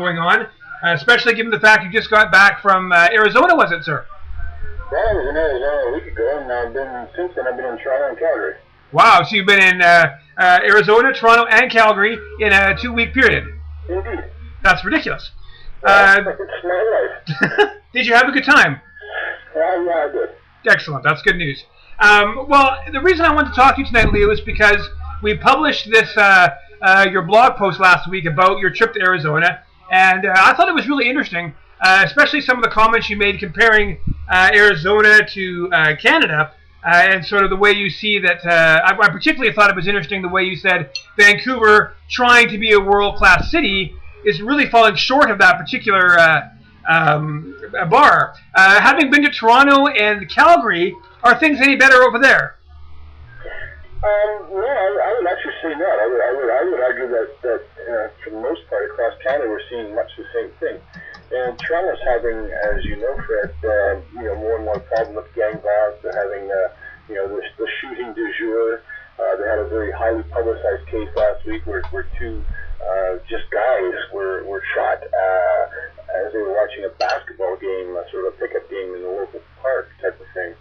going on, especially given the fact you just got back from Arizona, was it, sir? Well, I was in Arizona a week ago, and since then I've been in Toronto and Calgary. Wow, so you've been in Arizona, Toronto, and Calgary in a 2-week period. Indeed. That's ridiculous. It's my life. Did you have a good time? Yeah, I did. Excellent. That's good news. Well, the reason I wanted to talk to you tonight, Leo, is because we published this your blog post last week about your trip to Arizona, and I thought it was really interesting, especially some of the comments you made comparing Arizona to Canada, and sort of the way you see that. I particularly thought it was interesting the way you said Vancouver, trying to be a world-class city, is really falling short of that particular bar. Having been to Toronto and Calgary, are things any better over there? No, I would actually say not. I would argue that for the most part across Canada we're seeing much the same thing. And Toronto's having, as you know, Fred, more and more problem with gang violence. They're having, the shooting du jour. They had a very highly publicized case last week where two just guys were shot as they were watching a basketball game, sort of a pickup game in the local park type of thing.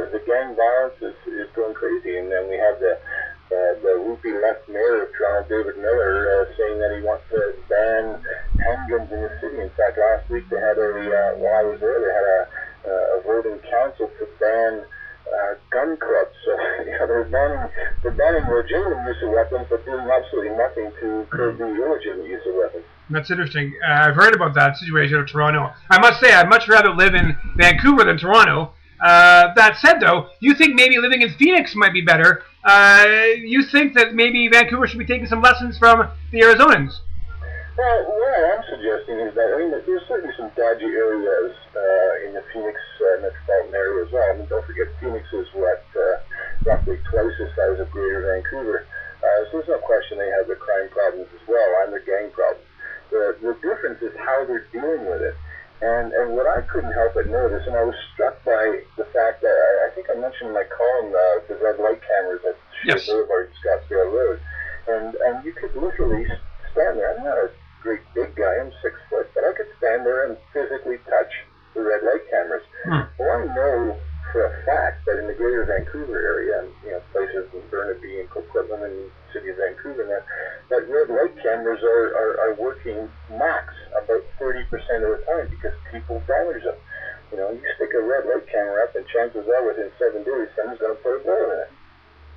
The gang violence is going crazy, and then we have the loopy left mayor of Toronto, David Miller, saying that he wants to ban handguns in the city. In fact, last week they had while I was there, they had a vote in council to ban gun clubs. So they're banning legitimate use of weapons, but doing absolutely nothing to curb the illegitimate use of weapons. That's interesting. I've heard about that situation of Toronto. I must say, I'd much rather live in Vancouver than Toronto. That said, though, you think maybe living in Phoenix might be better. You think that maybe Vancouver should be taking some lessons from the Arizonans? Well, what I am suggesting is that, there's certainly some dodgy areas in the Phoenix metropolitan area as well. Don't forget, Phoenix is roughly twice the size of Greater Vancouver. So there's no question they have the crime problems as well and the gang problems. The difference is how they're dealing with it. And what I couldn't help but notice, and I was struck by the fact that, I think I mentioned in my column, the red light cameras at Shea Boulevard and Scottsdale Road. And you could literally stand there. I'm not a great big guy, I'm 6 foot, but I could stand there and physically touch the red light cameras. Well, I know for a fact that in the Greater Vancouver area, and places in Burnaby and Coquitlam and the city of Vancouver, that red light cameras are working max about 30% of the time because people damage them. You stick a red light camera up, and chances are within 7 days someone's going to put a bullet in it.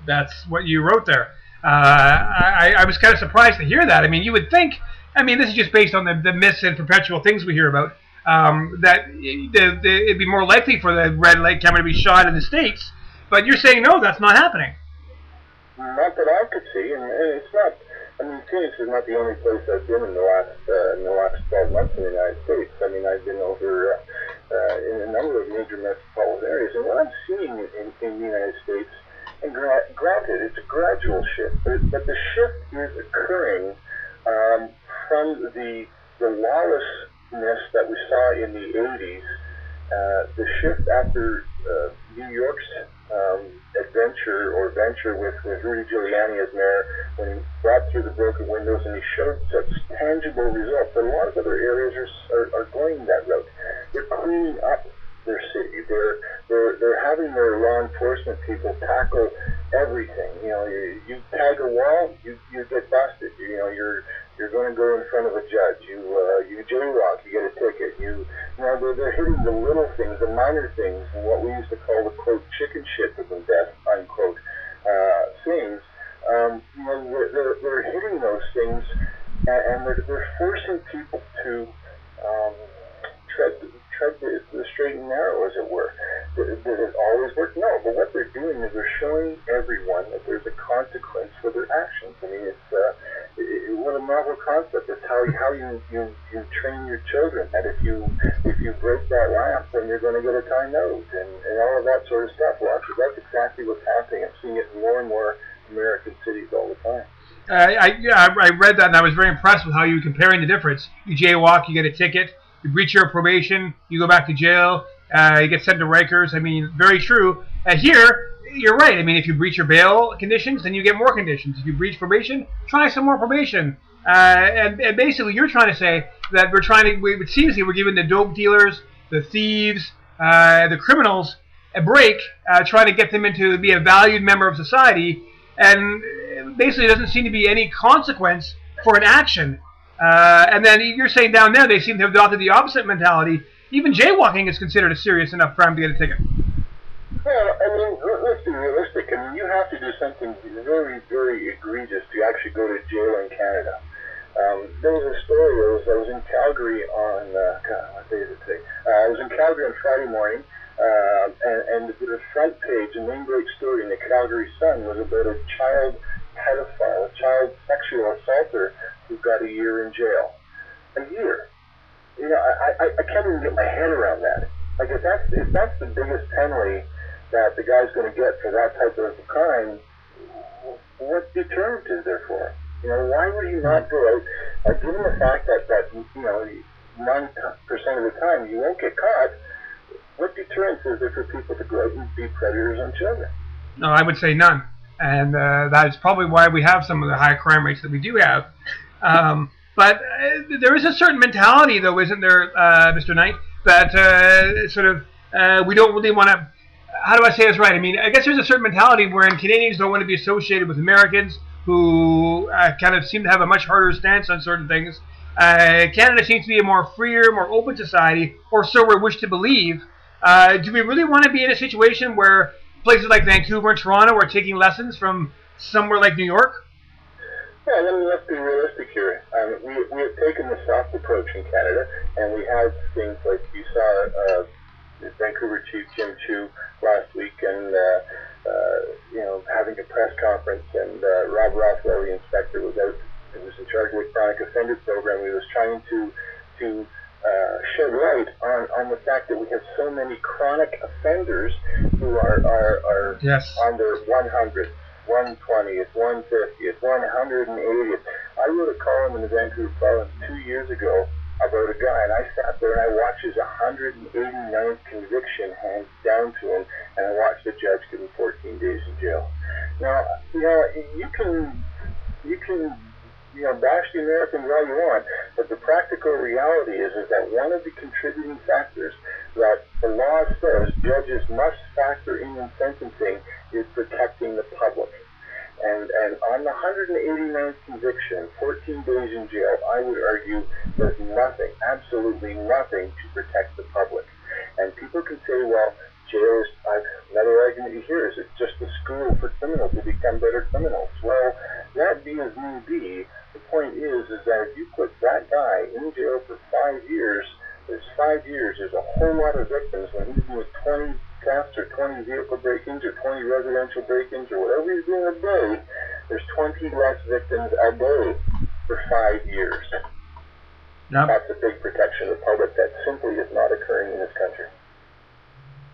That's what you wrote there. I was kind of surprised to hear that. I mean, you would think, this is just based on the myths and perpetual things we hear about, that it'd be more likely for the red light camera to be shot in the States, but you're saying no, that's not happening. Not that I could see, and it's not. Phoenix is not the only place I've been in the last 12 months in the United States. I've been over in a number of major metropolitan areas, and what I'm seeing in the United States, and granted, it's a gradual shift, but the shift is occurring from the lawlessness that we saw in the 80s, the shift after New York's venture with Rudy Giuliani as mayor, when he brought through the broken windows and he showed such tangible results. But a lot of other areas are going that route. They're cleaning up their city. They're having their law enforcement people tackle everything. You tag a wall, you get busted. You're going to go in front of a judge. You jaywalk, you get a ticket. They're hitting the little things, the minor things, and what we used to call the quote chicken shit of them death unquote things. They're hitting those things, and they're forcing people to tread the straight and narrow, as it were. Does it always work? No, but what they're doing is they're showing everyone that there's a consequence for their actions. What a novel concept. It's how you train your children, that if you break that lamp, then you're going to get a time out, and all of that sort of stuff. Well, actually, that's exactly what's happening. I'm seeing it in more and more American cities all the time. I read that, and I was very impressed with how you were comparing the difference. You jaywalk, you get a ticket. You breach your probation, you go back to jail. You get sent to Rikers. Very true. Here, you're right. If you breach your bail conditions, then you get more conditions. If you breach probation, try some more probation. And basically, you're trying to say that it seems we're giving the dope dealers, the thieves, the criminals a break, trying to get them to be a valued member of society, and basically there doesn't seem to be any consequence for an action. And then you're saying down there they seem to have adopted the opposite mentality. Even jaywalking is considered a serious enough crime to get a ticket. Well, I mean, let's be realistic. I mean, you have to do something very, very egregious to actually go to jail in Canada. There was a story. I was in Calgary on what day is it today? I was in Calgary on Friday morning, and the front page, the main great story in the Calgary Sun was about a child pedophile, a child sexual assaulter who got a year in jail. A year. You know, I can't even get my head around that. Like, if that's the biggest penalty that the guy's going to get for that type of crime, what deterrent is there for him? You know, why would he not go out? Given the fact that you know, 9% of the time you won't get caught, what deterrence is there for people to go out and be predators on children? No, I would say none. And that is probably why we have some of the high crime rates that we do have. But there is a certain mentality, though, isn't there, Mr. Knight, that sort of we don't really want to. How do I say this right? I mean, I guess there's a certain mentality wherein Canadians don't want to be associated with Americans who kind of seem to have a much harder stance on certain things. Canada seems to be a more freer, more open society, or so we wish to believe. Do we really want to be in a situation where places like Vancouver and Toronto are taking lessons from somewhere like New York? Well, I mean, let's be realistic here. We have taken the soft approach in Canada, and we have things like you saw Vancouver Chief Jim Chu last week, and you know, having a press conference, and Rob Rothwell, the inspector, was out. He was in charge of the chronic offender program. He was trying to shed light on the fact that we have so many chronic offenders who are Yes. on their 100th, 120th, 150th, 180th. I wrote a column in the Vancouver Province 2 years ago about a guy, and I sat there and I watched his 189th conviction hands down to him, and I watched the judge give him 14 days in jail. Now, you know, you can bash the Americans all you want, but the practical reality is that one of the contributing factors that the law says judges must factor in sentencing is protecting the public. And on the 189th conviction, 14 days in jail, I would argue there's nothing, absolutely nothing to protect the public. And people can say, well, jail is, another argument you hear is it's just a school for criminals to become better criminals. Well, that be as may be, the point is that if you put that guy in jail for 5 years, there's 5 years, there's a whole lot of victims when he's doing 20 thefts or 20 vehicle break-ins or 20 residential break-ins or whatever he's doing a day, there's 20 less victims a day for 5 years. Yep. That's a big protection of the public that simply is not occurring in this country.